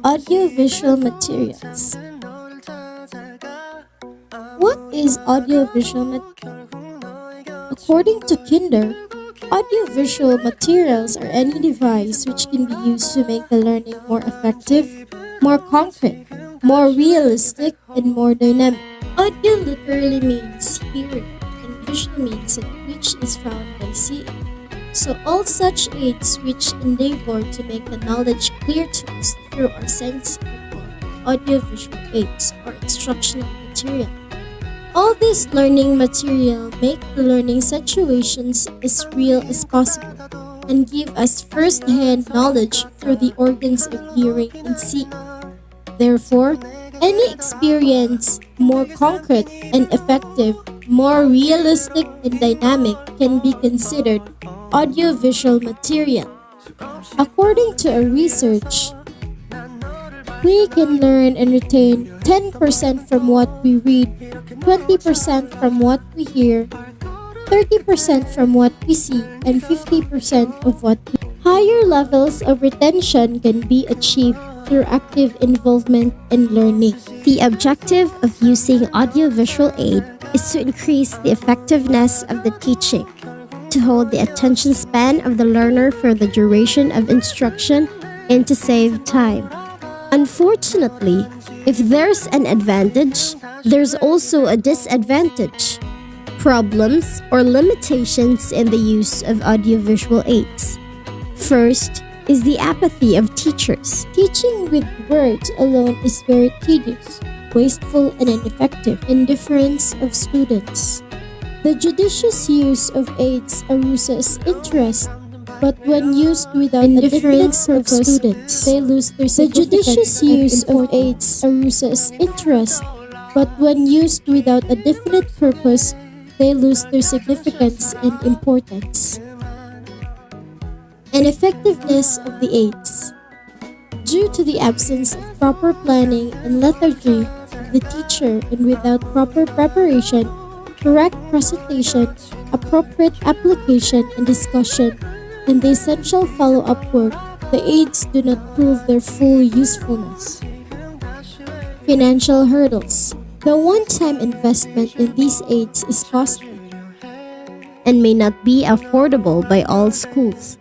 Audiovisual materials. What is audiovisual material? According to Kinder, audiovisual materials are any device which can be used to make the learning more effective, more concrete, more realistic, and more dynamic. Audio literally means hearing, and visual means that which is found by seeing. So all such aids which endeavor to make the knowledge clear to us through our sense are called audiovisual aids or instructional material. All this learning material make the learning situations as real as possible and give us first-hand knowledge through the organs of hearing and seeing. Therefore, any experience more concrete and effective, more realistic and dynamic can be considered audiovisual material. According to a research, we can learn and retain 10% from what we read, 20% from what we hear, 30% from what we see, and 50% of what we. Higher levels of retention can be achieved through active involvement in learning. The objective of using audiovisual aid is to increase the effectiveness of the teaching, to hold the attention span of the learner for the duration of instruction, and to save time. Unfortunately, if there's an advantage, there's also a disadvantage. Problems or limitations in the use of audiovisual aids. First is the apathy of teachers. Teaching with words alone is very tedious, wasteful, and ineffective. Indifference of students. The judicious use of aids arouses interest, but when used without indifference of students, they lose their significance. The judicious use of aids arouses interest, but when used without a definite purpose, they lose their significance and importance. And effectiveness of the aids. Due to the absence of proper planning and lethargy of the teacher and without proper preparation, correct presentation, appropriate application and discussion, and the essential follow-up work, the aids do not prove their full usefulness. Financial hurdles. The one-time investment in these aids is costly and may not be affordable by all schools.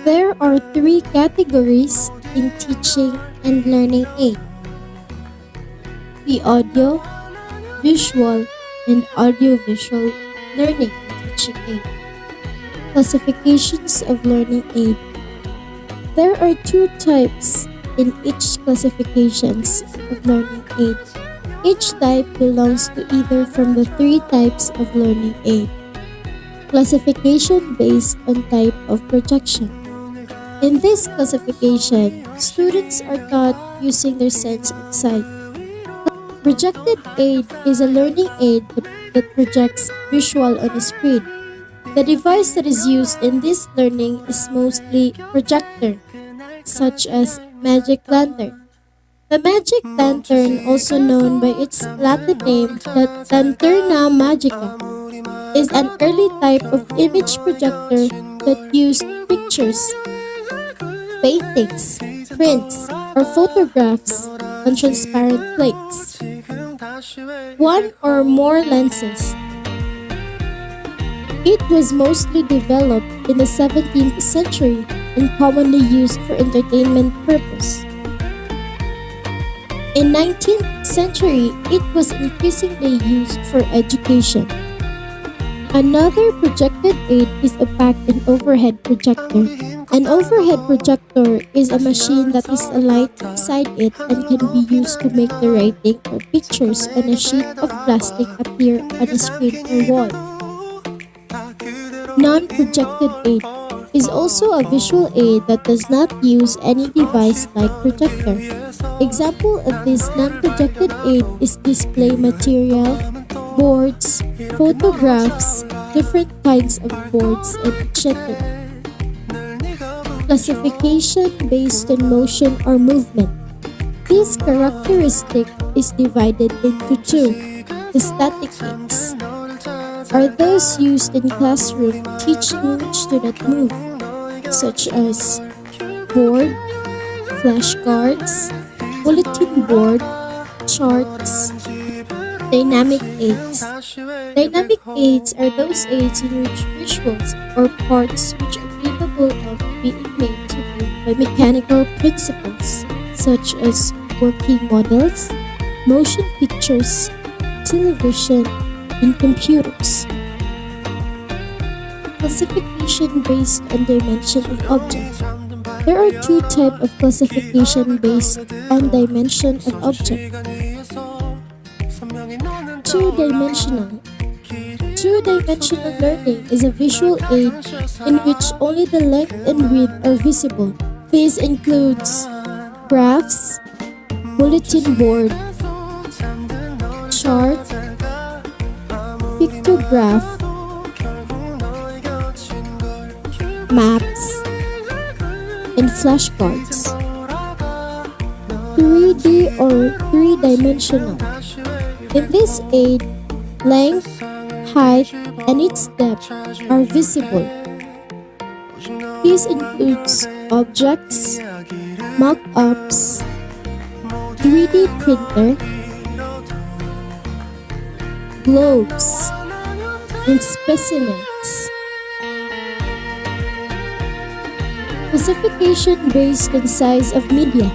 There are three categories in teaching and learning aid: the audio, visual, and audiovisual learning and teaching aid. Classifications of learning aid. There are two types in each classifications of learning aid. Each type belongs to either from the three types of learning aid. Classification based on type of projection. In this classification, students are taught using their sense of sight. Projected aid is a learning aid that projects visual on a screen. The device that is used in this learning is mostly projector, such as magic lantern. The magic lantern, also known by its Latin name, Lanterna Magica, is an early type of image projector that used pictures, paintings, prints, or photographs on transparent plates. One or more lenses. It was mostly developed in the 17th century and commonly used for entertainment purpose. In 19th century, it was increasingly used for education. Another projected aid is opaque and overhead projector. An overhead projector is a machine that is a light inside it and can be used to make the writing or pictures on a sheet of plastic appear on a screen or wall. Non-projected aid is also a visual aid that does not use any device like projector. Example of this non-projected aid is display material, boards, photographs, different kinds of boards, and etc. Classification based on motion or movement. This characteristic is divided into two. The static aids are those used in classroom teaching which do not move, such as board, flashcards, bulletin board, charts, dynamic aids. Dynamic aids are those aids in which visuals or parts which are capable of being made to move by mechanical principles, such as working models, motion pictures, television, and computers. Classification based on dimension of object. There are two types of classification based on dimension of object. Two-dimensional. Two-dimensional learning is a visual aid in which only the length and width are visible. This includes graphs, bulletin board, chart, pictograph, maps, and flashcards. 3D or three-dimensional. In this aid, length, height, and its depth are visible. This includes objects, mock-ups, 3D printer, globes, and specimens. Classification based on size of media.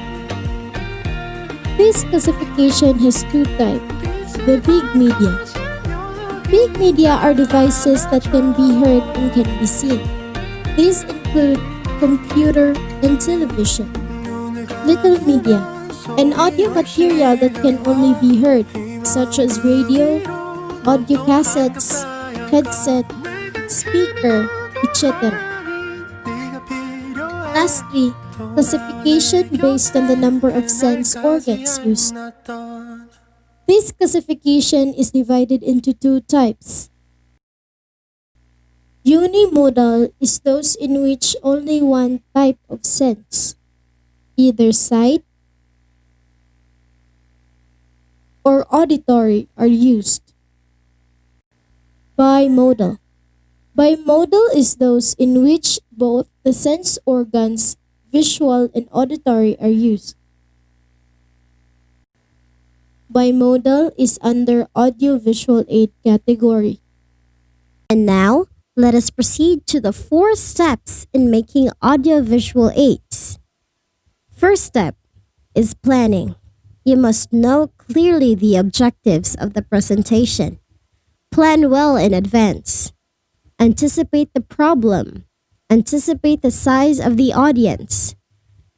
This classification has two types. The big media. Big media are devices that can be heard and can be seen. These include computer and television. Little media, an audio material that can only be heard, such as radio, audio cassettes, headset, speaker, etc. Lastly, classification based on the number of sense organs used. This classification is divided into two types. Unimodal is those in which only one type of sense, either sight or auditory, are used. Bimodal. Bimodal is those in which both the sense organs, visual and auditory, are used. Bimodal is under audiovisual aid category. And now, let us proceed to the 4 steps in making audiovisual aids. First step is planning. You must know clearly the objectives of the presentation. Plan well in advance. Anticipate the problem. Anticipate the size of the audience.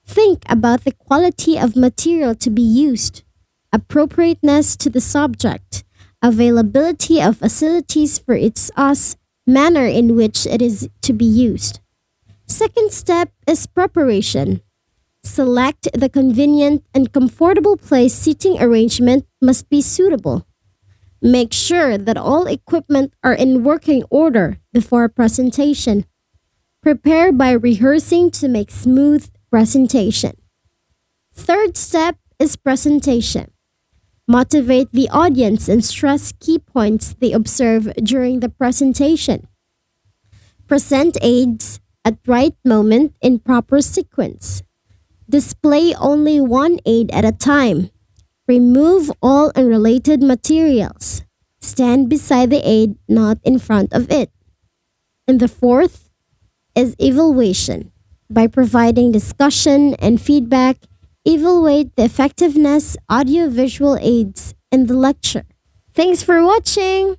Think about the quality of material to be used, appropriateness to the subject, availability of facilities for its manner in which it is to be used. Second step is preparation. Select the convenient and comfortable place. Seating arrangement must be suitable. Make sure that all equipment are in working order before presentation. Prepare by rehearsing to make smooth presentation. Third step is presentation. Motivate the audience and stress key points they observe during the presentation. Present aids at right moment in proper sequence. Display only one aid at a time. Remove all unrelated materials. Stand beside the aid, not in front of it. And the fourth is evaluation. By providing discussion and feedback, evaluate the effectiveness audiovisual aids in the lecture. Thanks for watching!